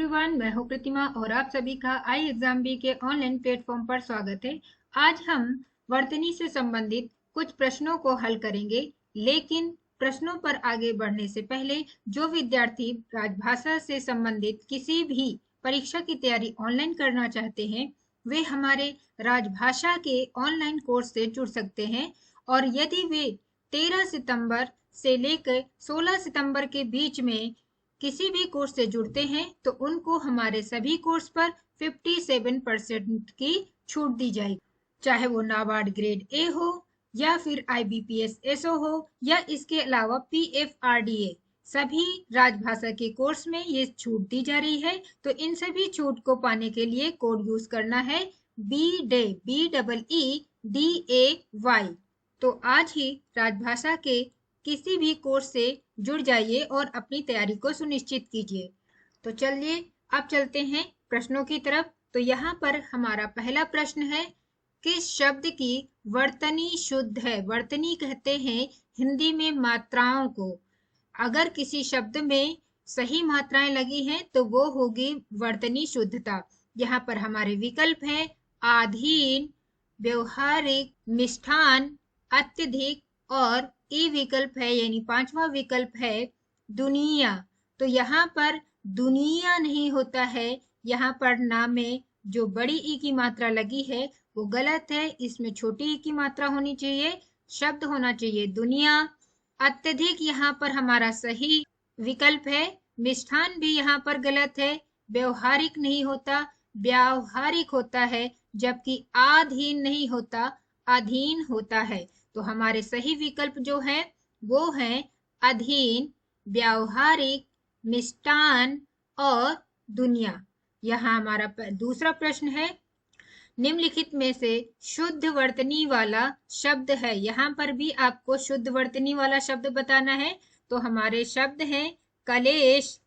Everyone, मैं हूं प्रतिमा और आप सभी का आई एग्जाम बी के ऑनलाइन प्लेटफॉर्म पर स्वागत है। आज हम वर्तनी से संबंधित कुछ प्रश्नों को हल करेंगे, लेकिन प्रश्नों पर आगे बढ़ने से पहले जो विद्यार्थी राजभाषा से संबंधित किसी भी परीक्षा की तैयारी ऑनलाइन करना चाहते हैं, वे हमारे राजभाषा के ऑनलाइन कोर्स से जुड़ सकते हैं। और यदि वे 13 सितंबर से लेकर 16 सितंबर के बीच में किसी भी कोर्स से जुड़ते हैं तो उनको हमारे सभी कोर्स पर 57% की छूट दी जाएगी, चाहे वो नाबार्ड ग्रेड ए हो या फिर IBPS SO हो या इसके अलावा PFRDA। सभी राजभाषा के कोर्स में ये छूट दी जा रही है। तो इन सभी छूट को पाने के लिए कोड यूज करना है BEEDAY। तो आज ही राजभाषा के किसी भी कोर्स से जुड़ जाइए और अपनी तैयारी को सुनिश्चित कीजिए। तो चलिए अब चलते हैं प्रश्नों की तरफ। तो यहाँ पर हमारा पहला प्रश्न है, किस शब्द की वर्तनी शुद्ध है? वर्तनी कहते हैं हिंदी में मात्राओं को। अगर किसी शब्द में सही मात्राएं लगी हैं तो वो होगी वर्तनी शुद्धता। यहाँ पर हमारे विकल्प हैं आधीन, व्यवहारिक, मिष्ठान, अत्यधिक और ई विकल्प है यानी पांचवा विकल्प है दुनिया। तो यहाँ पर दुनिया नहीं होता है, यहाँ पर नाम में जो बड़ी ई की मात्रा लगी है वो गलत है। इसमें छोटी ई की मात्रा होनी चाहिए, शब्द होना चाहिए दुनिया। अत्यधिक यहाँ पर हमारा सही विकल्प है। मिष्ठान भी यहाँ पर गलत है। व्यवहारिक नहीं होता, व्यावहारिक होता है। जबकि आधीन नहीं होता, अधीन होता है। तो हमारे सही विकल्प जो है वो है अधीन, व्यावहारिक, मिष्टान और दुनिया। यहाँ हमारा दूसरा प्रश्न है, निम्नलिखित में से शुद्ध वर्तनी वाला शब्द है। यहाँ पर भी आपको शुद्ध वर्तनी वाला शब्द बताना है। तो हमारे शब्द हैं कलेश,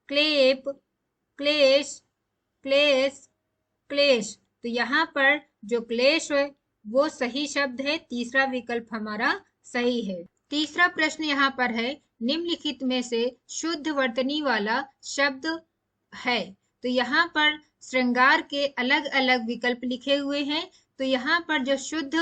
क्लेप, क्लेश, क्लेश, क्लेश। तो यहाँ पर जो क्लेश है वो सही शब्द है, तीसरा विकल्प हमारा सही है। तीसरा प्रश्न यहाँ पर है, निम्नलिखित में से शुद्ध वर्तनी वाला शब्द है। तो यहाँ पर श्रृंगार के अलग अलग विकल्प लिखे हुए हैं। तो यहाँ पर जो शुद्ध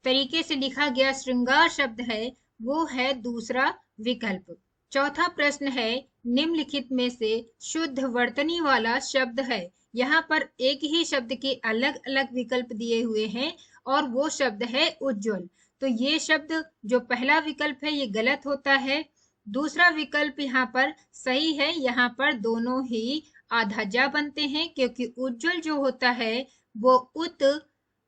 तरीके से लिखा गया श्रृंगार शब्द है वो है दूसरा विकल्प। चौथा प्रश्न है, निम्नलिखित में से शुद्ध वर्तनी वाला शब्द है। यहाँ पर एक ही शब्द के अलग अलग विकल्प दिए हुए हैं और वो शब्द है उज्जवल। तो ये शब्द जो पहला विकल्प है ये गलत होता है। दूसरा विकल्प यहाँ पर सही है। यहाँ पर दोनों ही आधा जा बनते हैं, क्योंकि उज्जवल जो होता है वो उत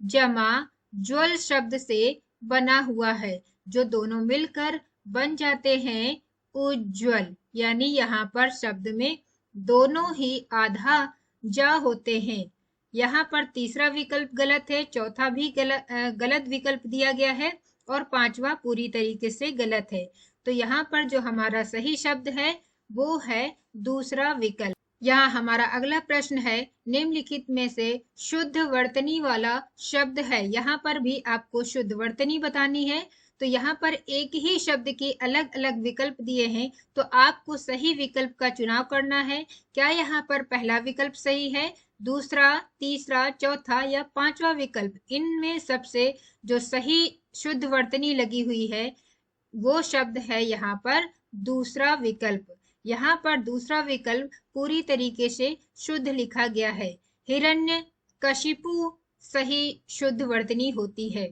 जमा ज्वल शब्द से बना हुआ है, जो दोनों मिलकर बन जाते हैं उज्जवल। यानी यहाँ पर शब्द में दोनों ही आधा जा होते हैं। यहाँ पर तीसरा विकल्प गलत है, चौथा भी गलत विकल्प दिया गया है और पांचवा पूरी तरीके से गलत है। तो यहाँ पर जो हमारा सही शब्द है वो है दूसरा विकल्प। यहाँ हमारा अगला प्रश्न है, निम्नलिखित में से शुद्ध वर्तनी वाला शब्द है। यहाँ पर भी आपको शुद्ध वर्तनी बतानी है। तो यहाँ पर एक ही शब्द के अलग अलग विकल्प दिए हैं, तो आपको सही विकल्प का चुनाव करना है। क्या यहाँ पर पहला विकल्प सही है, दूसरा, तीसरा, चौथा या पांचवा विकल्प? इनमें सबसे जो सही शुद्ध वर्तनी लगी हुई है वो शब्द है यहाँ पर दूसरा विकल्प। यहाँ पर दूसरा विकल्प पूरी तरीके से शुद्ध लिखा गया है। हिरण्यकशिपु सही शुद्ध वर्तनी होती है।